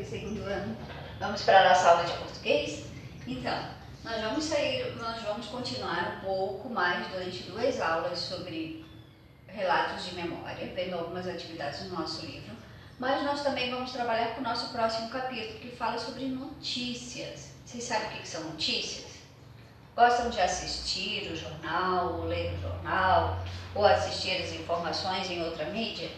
segundo ano. Vamos para a nossa aula de português? Então, nós vamos continuar um pouco mais durante 2 aulas sobre relatos de memória, vendo algumas atividades do nosso livro, mas nós também vamos trabalhar com o nosso próximo capítulo, que fala sobre notícias. Vocês sabem o que são notícias? Gostam de assistir o jornal, ou ler o jornal, ou assistir as informações em outra mídia?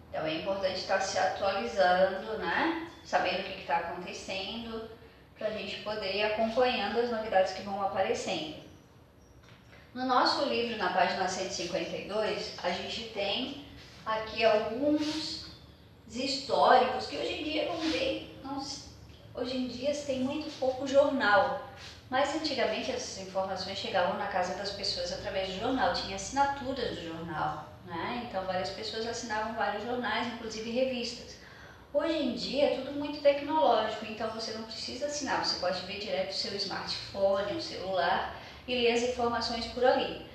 Então é importante estar se atualizando, né? Sabendo o que está acontecendo, para a gente poder ir acompanhando as novidades que vão aparecendo. No nosso livro, na página 152, a gente tem aqui alguns históricos que hoje em dia vão ver, hoje em dia tem muito pouco jornal, mas antigamente essas informações chegavam na casa das pessoas através do jornal, tinha assinaturas do jornal, né? Então várias pessoas assinavam vários jornais, inclusive revistas. Hoje em dia é tudo muito tecnológico, então você não precisa assinar, você pode ver direto o seu smartphone, o celular e ler as informações por ali.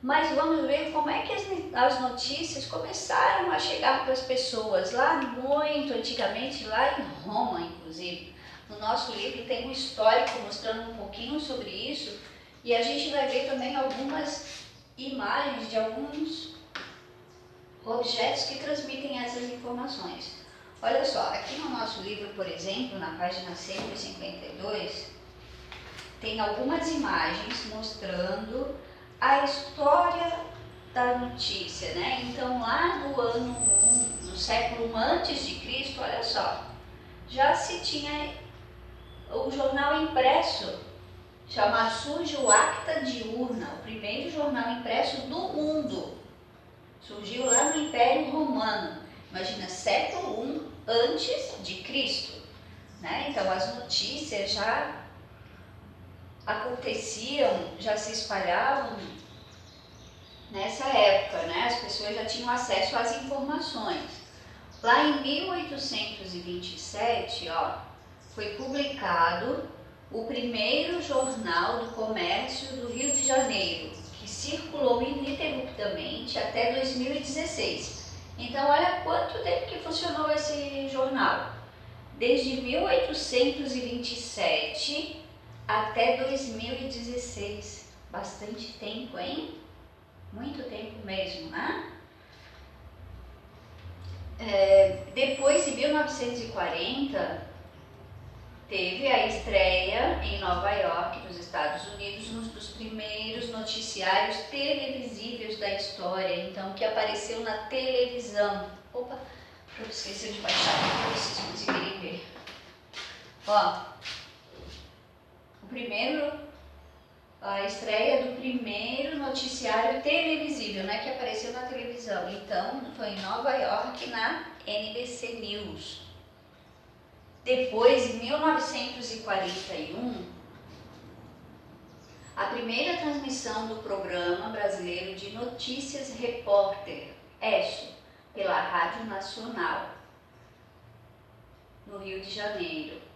Mas vamos ver como é que as notícias começaram a chegar para as pessoas, lá muito antigamente, lá em Roma inclusive. No nosso livro tem um histórico mostrando um pouquinho sobre isso e a gente vai ver também algumas imagens de alguns objetos que transmitem essas informações. Olha só, aqui no nosso livro, por exemplo, na página 152, tem algumas imagens mostrando a história da notícia, né? Então lá no ano 1, no século 1 antes de Cristo, olha só, já se tinha o jornal impresso, surge o Acta Diurna, o primeiro jornal impresso do mundo. Surgiu lá no Império Romano, imagina, século 1 antes de Cristo, né? Então as notícias já aconteciam, já se espalhavam nessa época, né? As pessoas já tinham acesso às informações. Lá em 1827, foi publicado o primeiro jornal do comércio do Rio de Janeiro, que circulou ininterruptamente até 2016. Então, olha quanto tempo que funcionou esse jornal. Desde 1827 até 2016. Bastante tempo, hein? Muito tempo mesmo, né? Depois de 1940, teve a estreia em Nova York, nos Estados Unidos, um dos primeiros noticiários televisíveis da história, então, que apareceu na televisão. Opa, eu esqueci de baixar para vocês conseguirem ver. A estreia do primeiro noticiário televisível, né, que apareceu na televisão. Então, foi em Nova York, na NBC News. Depois, em 1941, a primeira transmissão do Programa Brasileiro de Notícias Repórter, ESSO, pela Rádio Nacional, no Rio de Janeiro.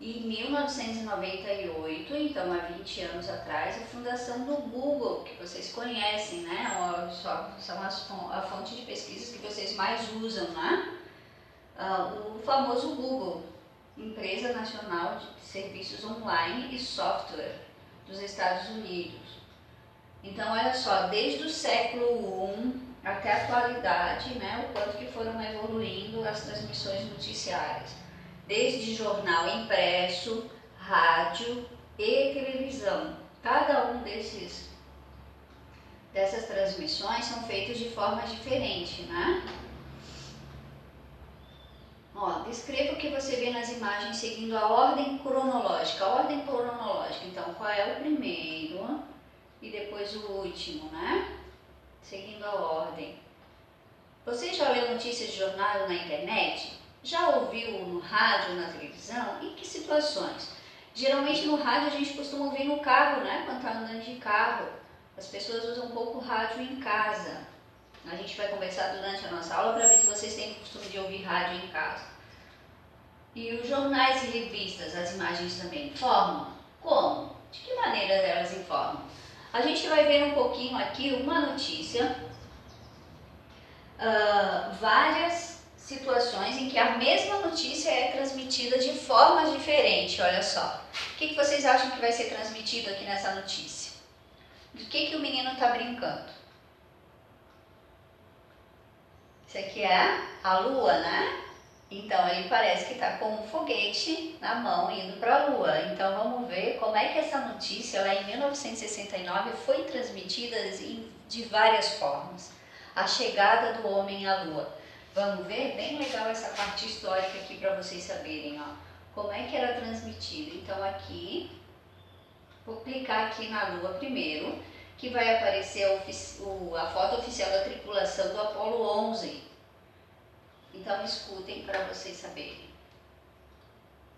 E em 1998, então há 20 anos atrás, a fundação do Google, que vocês conhecem, né? São a fonte de pesquisas que vocês mais usam, né? O famoso Google, Empresa Nacional de Serviços Online e Software dos Estados Unidos. Então, olha só, desde o século I até a atualidade, né? O quanto que foram evoluindo as transmissões noticiárias. Desde jornal impresso, rádio e televisão. Cada um dessas transmissões são feitos de forma diferente, né? Descreva o que você vê nas imagens seguindo a ordem cronológica. Então, qual é o primeiro e depois o último, né? Seguindo a ordem. Você já leu notícias de jornal na internet? Já ouviu no rádio ou na televisão? Em que situações? Geralmente no rádio a gente costuma ouvir no carro, né? Quando está andando de carro. As pessoas usam um pouco o rádio em casa. A gente vai conversar durante a nossa aula para ver se vocês têm o costume de ouvir rádio em casa. E os jornais e revistas, as imagens também informam? Como? De que maneira elas informam? A gente vai ver um pouquinho aqui uma notícia. Várias situações em que a mesma notícia é transmitida de formas diferentes, olha só. O que vocês acham que vai ser transmitido aqui nessa notícia? Do que o menino está brincando? Isso aqui é a lua, né? Então ele parece que está com um foguete na mão indo para a lua. Então vamos ver como é que essa notícia lá em 1969 foi transmitida de várias formas. A chegada do homem à lua. Vamos ver? Bem legal essa parte histórica aqui para vocês saberem, ó. Como é que era transmitido. Então aqui, vou clicar aqui na lua primeiro, que vai aparecer a foto oficial da tripulação do Apollo 11. Então escutem para vocês saberem.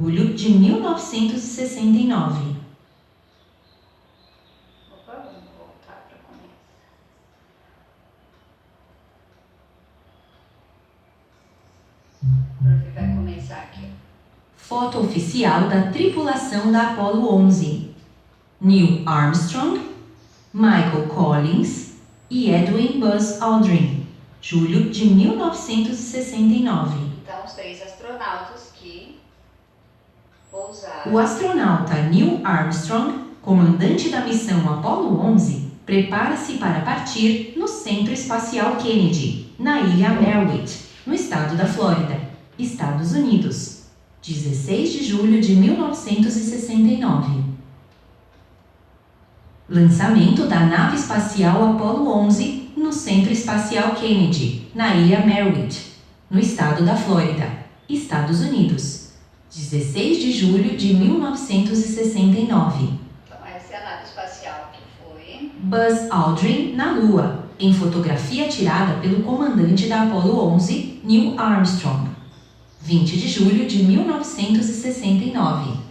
Julho de 1969. Opa, vamos voltar para começar. O prof vai começar aqui. Foto oficial da tripulação da Apollo 11. Neil Armstrong, Michael Collins e Edwin Buzz Aldrin. Julho de 1969. Então, os 3 astronautas que pousaram. O astronauta Neil Armstrong, comandante da missão Apollo 11, prepara-se para partir no Centro Espacial Kennedy, na ilha Merritt, no estado da Flórida, Estados Unidos. 16 de julho de 1969. Lançamento da nave espacial Apollo 11 no Centro Espacial Kennedy, na ilha Merritt, no estado da Flórida, Estados Unidos. 16 de julho de 1969. Então, essa é a nave espacial que foi. Buzz Aldrin na Lua, em fotografia tirada pelo comandante da Apollo 11, Neil Armstrong. 20 de julho de 1969.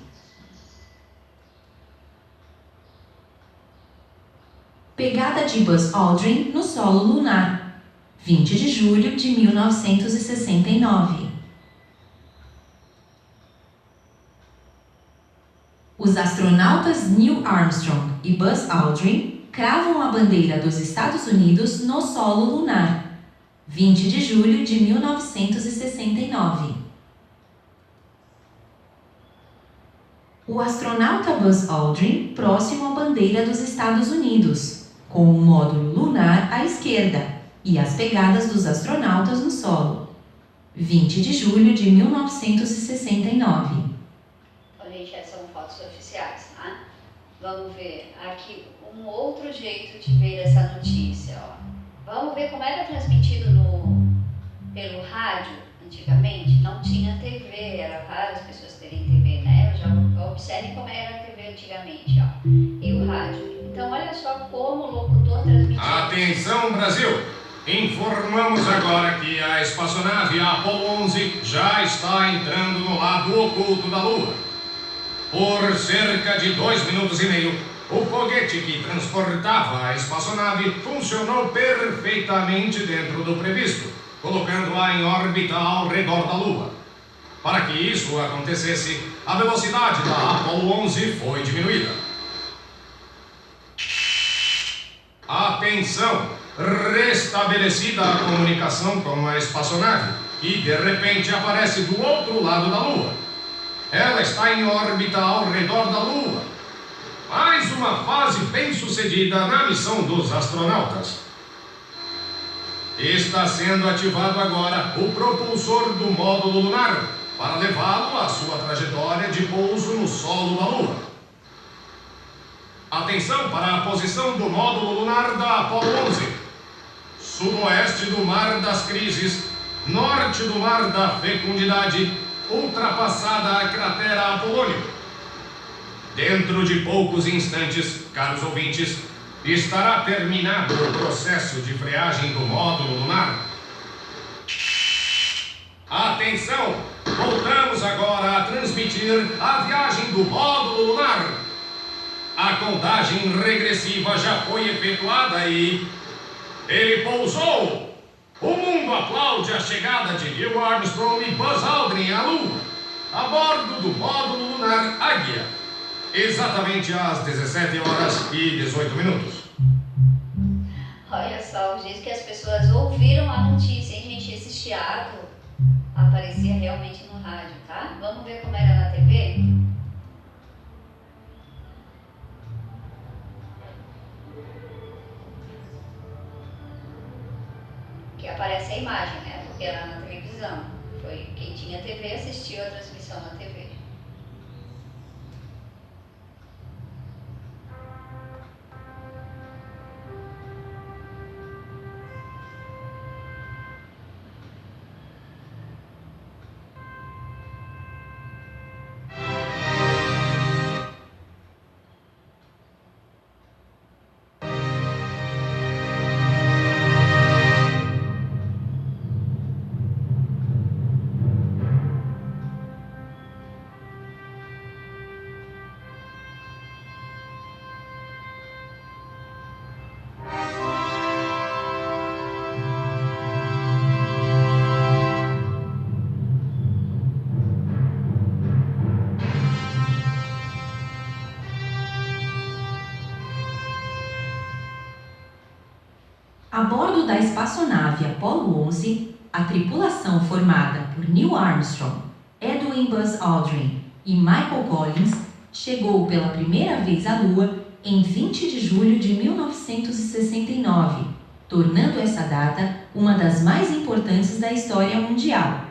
Pegada de Buzz Aldrin no solo lunar. 20 de julho de 1969. Os astronautas Neil Armstrong e Buzz Aldrin cravam a bandeira dos Estados Unidos no solo lunar. 20 de julho de 1969. O astronauta Buzz Aldrin próximo à bandeira dos Estados Unidos, com o módulo lunar à esquerda e as pegadas dos astronautas no solo. 20 de julho de 1969. Então, gente, essas são fotos oficiais, tá? Vamos ver aqui um outro jeito de ver essa notícia, ó. Vamos ver como era transmitido pelo rádio antigamente. Não tinha TV, era raro as pessoas terem TV, né? Observe como era a TV antigamente, ó. E o rádio. Então, olha só como o locutor transmitia. Atenção, Brasil! Informamos agora que a espaçonave Apollo 11 já está entrando no lado oculto da Lua. Por cerca de 2 minutos e meio, o foguete que transportava a espaçonave funcionou perfeitamente dentro do previsto, colocando-a em órbita ao redor da Lua. Para que isso acontecesse, a velocidade da Apollo 11 foi diminuída. Atenção! Restabelecida a comunicação com a espaçonave, que de repente aparece do outro lado da Lua. Ela está em órbita ao redor da Lua. Mais uma fase bem-sucedida na missão dos astronautas. Está sendo ativado agora o propulsor do módulo lunar para levá-lo à sua trajetória de pouso no solo da Lua. Atenção para a posição do módulo lunar da Apollo 11. Sudoeste do Mar das Crises, norte do Mar da Fecundidade, ultrapassada a cratera Apolônio. Dentro de poucos instantes, caros ouvintes, estará terminado o processo de freagem do módulo lunar. Atenção! Voltamos agora a transmitir a viagem do módulo lunar. A contagem regressiva já foi efetuada e ele pousou! O mundo aplaude a chegada de Neil Armstrong e Buzz Aldrin à Lua, a bordo do módulo lunar Águia, exatamente às 17 horas e 18 minutos. Olha só o jeito que as pessoas ouviram a notícia, hein, gente? Esse chiado aparecia realmente no rádio, tá? Vamos ver como era na TV? Que aparece a imagem, né? Porque era na televisão. Foi quem tinha TV assistiu a transmissão na TV. A bordo da espaçonave Apollo 11, a tripulação formada por Neil Armstrong, Edwin Buzz Aldrin e Michael Collins chegou pela primeira vez à Lua em 20 de julho de 1969, tornando essa data uma das mais importantes da história mundial.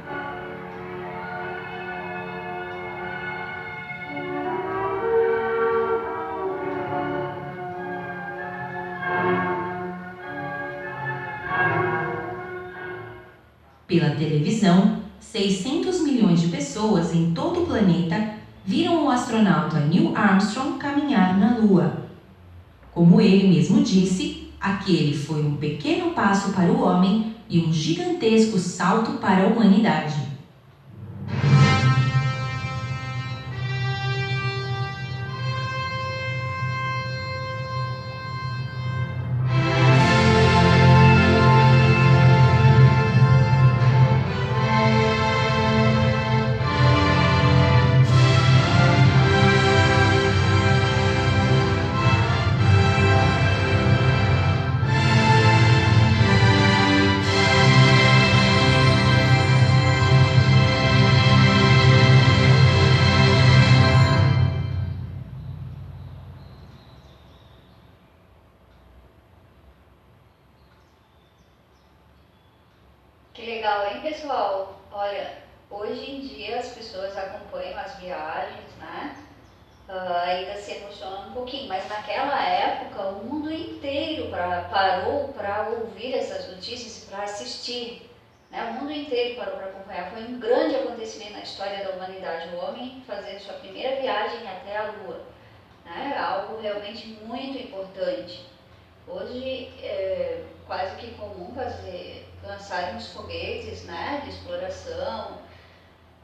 Pela televisão, 600 milhões de pessoas em todo o planeta viram o astronauta Neil Armstrong caminhar na Lua. Como ele mesmo disse, aquele foi um pequeno passo para o homem e um gigantesco salto para a humanidade. Que legal, hein, pessoal? Olha, hoje em dia as pessoas acompanham as viagens, né? Ainda se emocionam um pouquinho, mas naquela época o mundo inteiro parou para ouvir essas notícias e para assistir, né? O mundo inteiro parou para acompanhar. Foi um grande acontecimento na história da humanidade, o homem fazer sua primeira viagem até a Lua, né? Algo realmente muito importante. Hoje é quase que comum lançarem os foguetes, né, de exploração,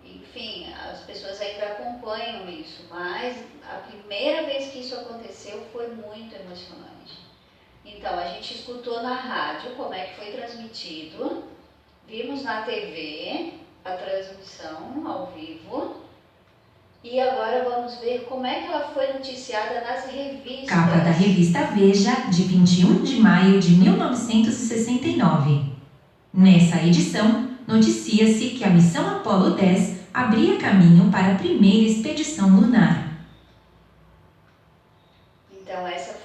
enfim, as pessoas ainda acompanham isso, mas a primeira vez que isso aconteceu foi muito emocionante. Então, a gente escutou na rádio como é que foi transmitido, vimos na TV a transmissão ao vivo, e agora vamos ver como é que ela foi noticiada nas revistas. Capa da revista Veja, de 21 de maio de 1969. Nessa edição, noticia-se que a missão Apollo 10 abria caminho para a primeira expedição lunar. Então essa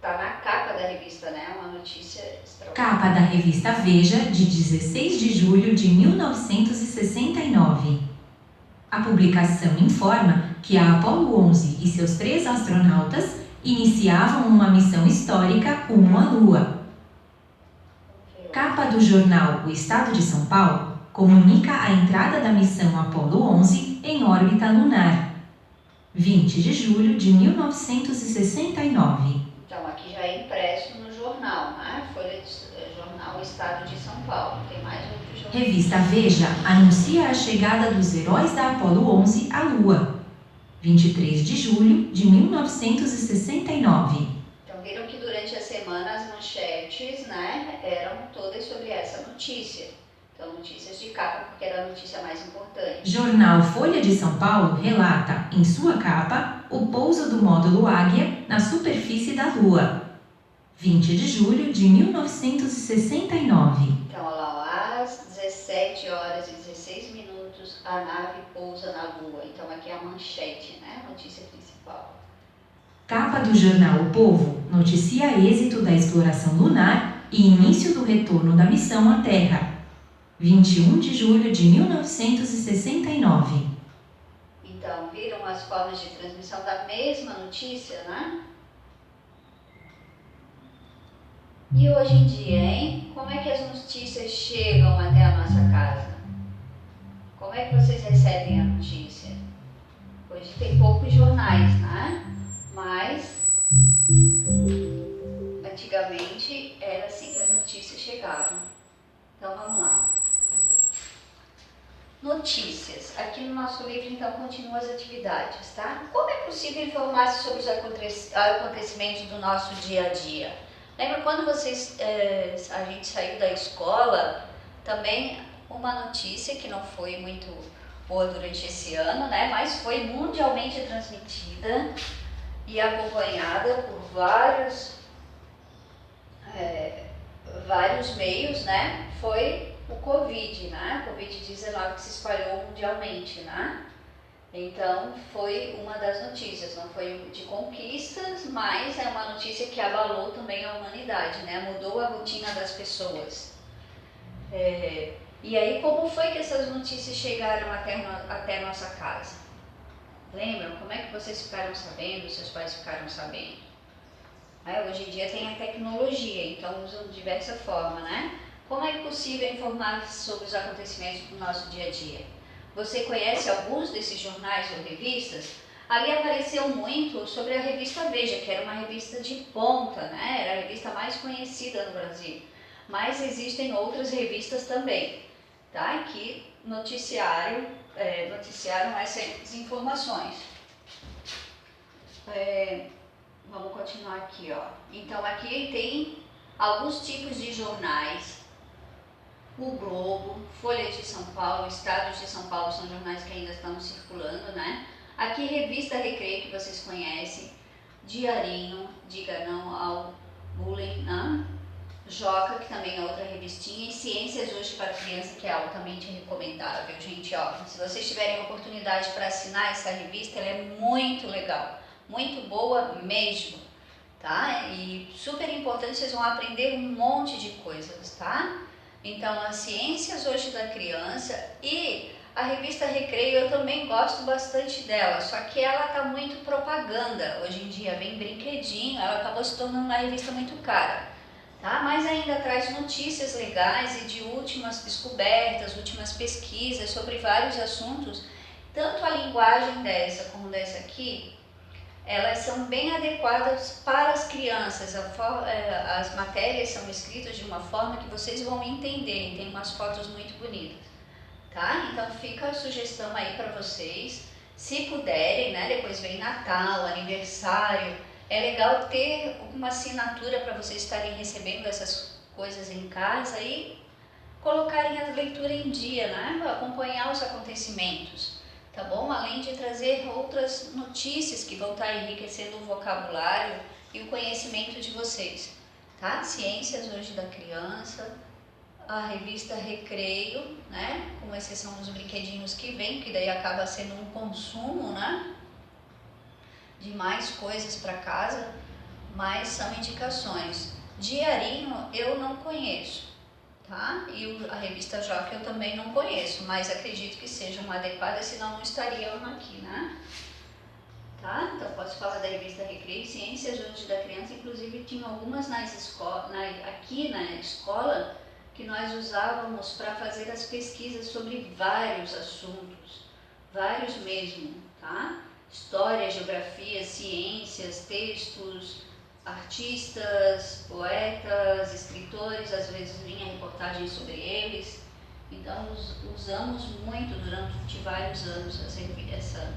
tá na capa da revista, né? Uma notícia extraordinária. Capa da revista Veja, de 16 de julho de 1969. A publicação informa que a Apollo 11 e seus 3 astronautas iniciavam uma missão histórica rumo à Lua. Capa do jornal O Estado de São Paulo comunica a entrada da missão Apollo 11 em órbita lunar. 20 de julho de 1969. Então aqui já é impresso no jornal, né? Folha de jornal O Estado de São Paulo. Tem mais outro jornal. Revista Veja anuncia a chegada dos heróis da Apollo 11 à Lua. 23 de julho de 1969. Então viram que durante a semana as manchetes, né, eram todas sobre essa notícia. Então notícias de capa, porque era a notícia mais importante. Jornal Folha de São Paulo relata, em sua capa, o pouso do módulo Águia na superfície da Lua. 20 de julho de 1969. Então olha lá, às 17 horas e 16 minutos, a nave pousa na Lua. Então aqui é a manchete, né? A notícia principal. Capa do jornal O Povo noticia êxito da exploração lunar e início do retorno da missão à Terra. 21 de julho de 1969. Então, viram as formas de transmissão da mesma notícia, né? E hoje em dia, hein? Como é que as notícias chegam até a nossa casa? Como é que vocês recebem a notícia? Hoje tem poucos jornais, né? Mas antigamente era assim que as notícias chegavam. Então vamos lá. Notícias. Aqui no nosso livro, então, continuam as atividades, tá? Como é possível informar-se sobre os acontecimentos do nosso dia a dia? Lembra quando a gente saiu da escola, também uma notícia que não foi muito boa durante esse ano, né? Mas foi mundialmente transmitida e acompanhada por vários meios, né? Foi o Covid, né? O Covid-19 que se espalhou mundialmente, né? Então, foi uma das notícias, não foi de conquistas, mas é uma notícia que abalou também a humanidade, né? Mudou a rotina das pessoas. E aí, como foi que essas notícias chegaram até nossa casa? Lembram? Como é que vocês ficaram sabendo, seus pais ficaram sabendo? Hoje em dia tem a tecnologia, então usam de diversa forma, né? Como é possível informar sobre os acontecimentos do nosso dia a dia? Você conhece alguns desses jornais ou revistas? Ali apareceu muito sobre a revista Veja, que era uma revista de ponta, né? Era a revista mais conhecida no Brasil. Mas existem outras revistas também, tá? Que noticiaram essas informações. Vamos continuar aqui, ó. Então aqui tem alguns tipos de jornais. O Globo, Folha de São Paulo, Estado de São Paulo são jornais que ainda estão circulando, né? Aqui Revista Recreio, que vocês conhecem, Diarinho, Diga Não ao Bullying, né? Joca, que também é outra revistinha, e Ciências Hoje para Criança, que é altamente recomendável, gente, ó. Se vocês tiverem oportunidade para assinar essa revista, ela é muito legal, muito boa mesmo, tá? E super importante, vocês vão aprender um monte de coisas, tá? Então, as Ciências Hoje da Criança e a revista Recreio, eu também gosto bastante dela, só que ela tá muito propaganda. Hoje em dia vem brinquedinho, ela acabou se tornando uma revista muito cara, tá? Mas ainda traz notícias legais e de últimas descobertas, últimas pesquisas sobre vários assuntos. Tanto a linguagem dessa como dessa aqui, elas são bem adequadas para as crianças. As matérias são escritas de uma forma que vocês vão entender, tem umas fotos muito bonitas, tá? Então fica a sugestão aí para vocês, se puderem, né? Depois vem Natal, aniversário, é legal ter uma assinatura para vocês estarem recebendo essas coisas em casa e colocarem a leitura em dia, né? Acompanhar os acontecimentos. Tá bom? Além de trazer outras notícias que vão estar enriquecendo o vocabulário e o conhecimento de vocês, tá? Ciências Hoje da Criança, a revista Recreio, né? Com exceção dos brinquedinhos que vem, que daí acaba sendo um consumo, né? De mais coisas para casa, mas são indicações. Diarinho eu não conheço. Tá? E a revista Joca eu também não conheço, mas acredito que sejam adequadas, senão não estariam aqui, né? Tá? Então posso falar da revista Recreio, Ciências Hoje da Criança, inclusive tinha algumas aqui na escola que nós usávamos para fazer as pesquisas sobre vários assuntos, vários mesmo, tá? História, geografia, ciências, textos, artistas, poetas, escritores, às vezes vinha reportagem sobre eles. Então usamos muito durante vários anos essa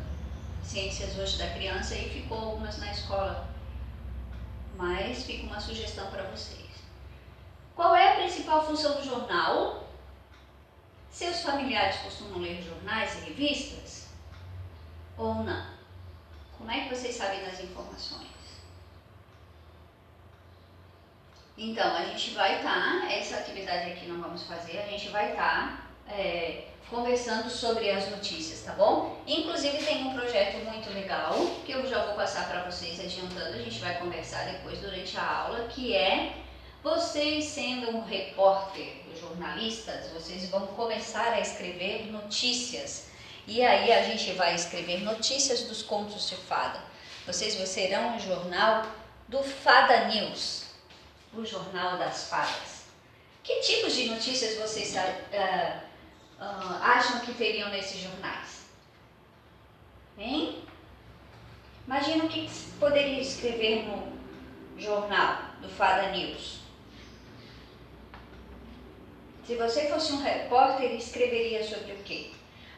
Ciências Hoje da Criança e ficou algumas na escola. Mas fica uma sugestão para vocês. Qual é a principal função do jornal? Seus familiares costumam ler jornais e revistas? Ou não? Como é que vocês sabem das informações? Então, a gente vai estar, essa atividade aqui não vamos fazer, a gente vai estar conversando sobre as notícias, tá bom? Inclusive tem um projeto muito legal, que eu já vou passar para vocês adiantando, a gente vai conversar depois durante a aula, que é vocês sendo um repórter, jornalistas, vocês vão começar a escrever notícias. E aí a gente vai escrever notícias dos contos de fada. Vocês serão um jornal do Fada News, o jornal das fadas. Que tipos de notícias vocês acham que teriam nesses jornais? Hein? Imagina o que poderia escrever no jornal do Fada News. Se você fosse um repórter, escreveria sobre o quê?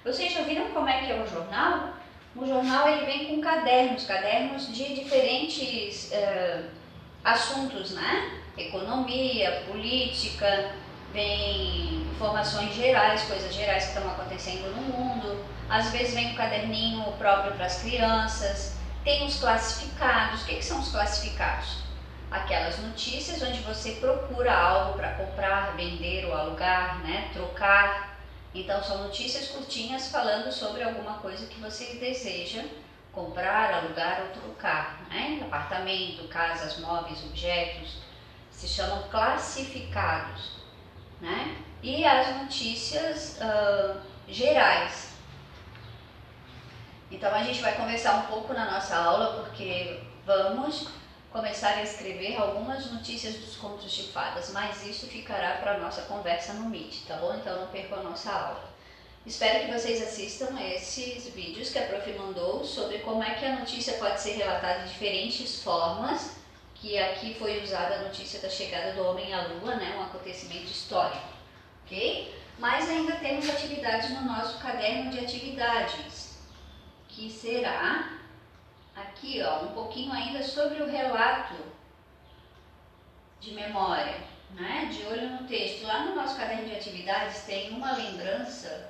Vocês já viram como é que é o jornal? O jornal ele vem com cadernos de diferentes assuntos, né? Economia, política, vem informações gerais, coisas gerais que estão acontecendo no mundo. Às vezes vem um caderninho próprio para as crianças. Tem os classificados. O que são os classificados? Aquelas notícias onde você procura algo para comprar, vender ou alugar, né? Trocar. Então são notícias curtinhas falando sobre alguma coisa que você deseja comprar, alugar ou trocar, né? Apartamento, casas, móveis, objetos, se chamam classificados, né? E as notícias gerais. Então a gente vai conversar um pouco na nossa aula, porque vamos começar a escrever algumas notícias dos contos de fadas, mas isso ficará para a nossa conversa no Meet, tá bom? Então não percam a nossa aula. Espero que vocês assistam esses vídeos que a Prof mandou sobre como é que a notícia pode ser relatada de diferentes formas, que aqui foi usada a notícia da chegada do homem à lua, né, um acontecimento histórico, ok? Mas ainda temos atividades no nosso caderno de atividades, que será aqui, ó, um pouquinho ainda sobre o relato de memória, né, de olho no texto. Lá no nosso caderno de atividades tem uma lembrança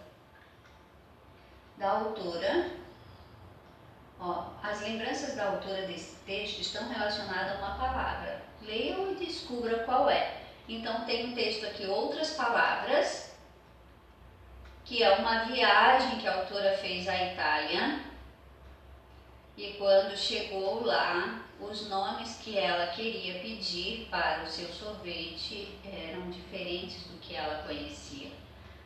da autora. Ó, as lembranças da autora desse texto estão relacionadas a uma palavra. Leiam e descubra qual é. Então tem um texto aqui, outras palavras, que é uma viagem que a autora fez à Itália. E quando chegou lá, os nomes que ela queria pedir para o seu sorvete eram diferentes do que ela conhecia.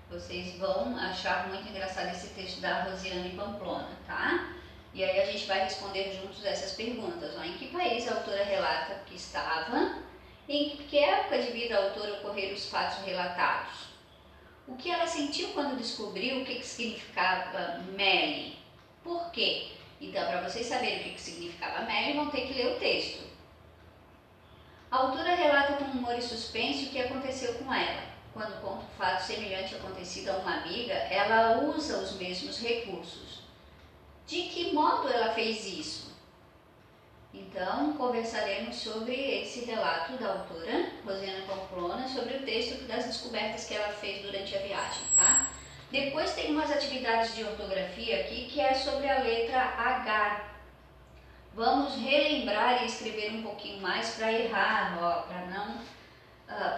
Vocês vão achar muito engraçado esse texto da Rosiane Pamplona, tá? E aí a gente vai responder juntos essas perguntas. Ó. Em que país a autora relata que estava? Em que época de vida a autora ocorreram os fatos relatados? O que ela sentiu quando descobriu o que significava Melly? Por quê? Então, para vocês saberem o que significava Melly, vão ter que ler o texto. A autora relata com humor e suspense o que aconteceu com ela. Quando conta um fato semelhante acontecido a uma amiga, ela usa os mesmos recursos. De que modo ela fez isso? Então, conversaremos sobre esse relato da autora, Rosiane Pamplona, sobre o texto das descobertas que ela fez durante a viagem, tá? Depois tem umas atividades de ortografia aqui, que é sobre a letra H. Vamos relembrar e escrever um pouquinho mais para errar, ó,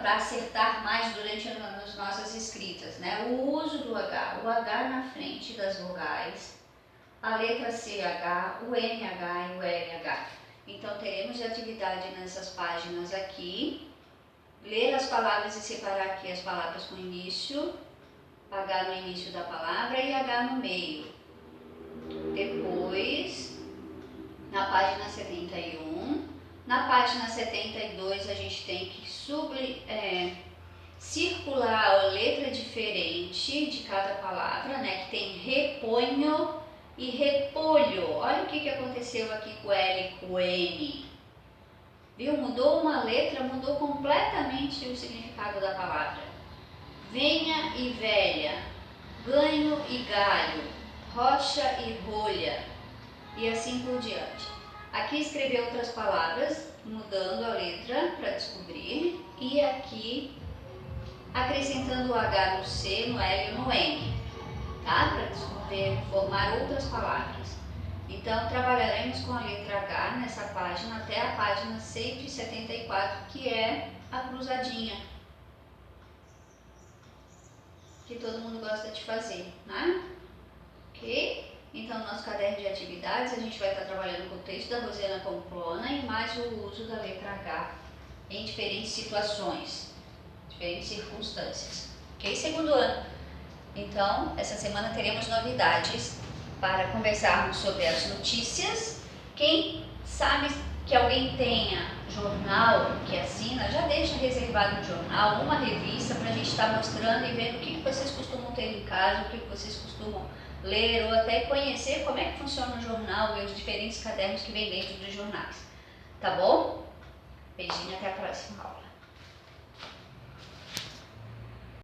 para acertar mais durante as nossas escritas, né? O uso do H, o H na frente das vogais, a letra CH, o NH e o LH. Então teremos de atividade nessas páginas aqui, ler as palavras e separar aqui as palavras com início, H no início da palavra e H no meio. Depois, na página 71, na página 72 a gente tem que circular a letra diferente de cada palavra, né? Que tem reponho e repolho. Olha o que aconteceu aqui com o L e com o N. Viu? Mudou uma letra, mudou completamente o significado da palavra. Venha e velha, ganho e galho, rocha e rolha, e assim por diante. Aqui escrevi outras palavras, mudando a letra para descobrir, e aqui acrescentando o H no C, no L e no N, tá? Para descobrir, formar outras palavras. Então, trabalharemos com a letra H nessa página até a página 174, que é a cruzadinha, que todo mundo gosta de fazer, né? Ok? Então, no nosso caderno de atividades, a gente vai estar trabalhando com o texto da Rosiana Pamplona e mais o uso da letra H em diferentes situações, diferentes circunstâncias. Ok? Segundo ano. Então, essa semana teremos novidades para conversarmos sobre as notícias. Quem sabe que alguém tenha jornal que assina, já deixa reservado um jornal, uma revista para a gente estar mostrando e vendo o que vocês costumam ter em casa, o que vocês costumam ler ou até conhecer como é que funciona o jornal e os diferentes cadernos que vem dentro dos jornais. Tá bom? Beijinho, até a próxima aula.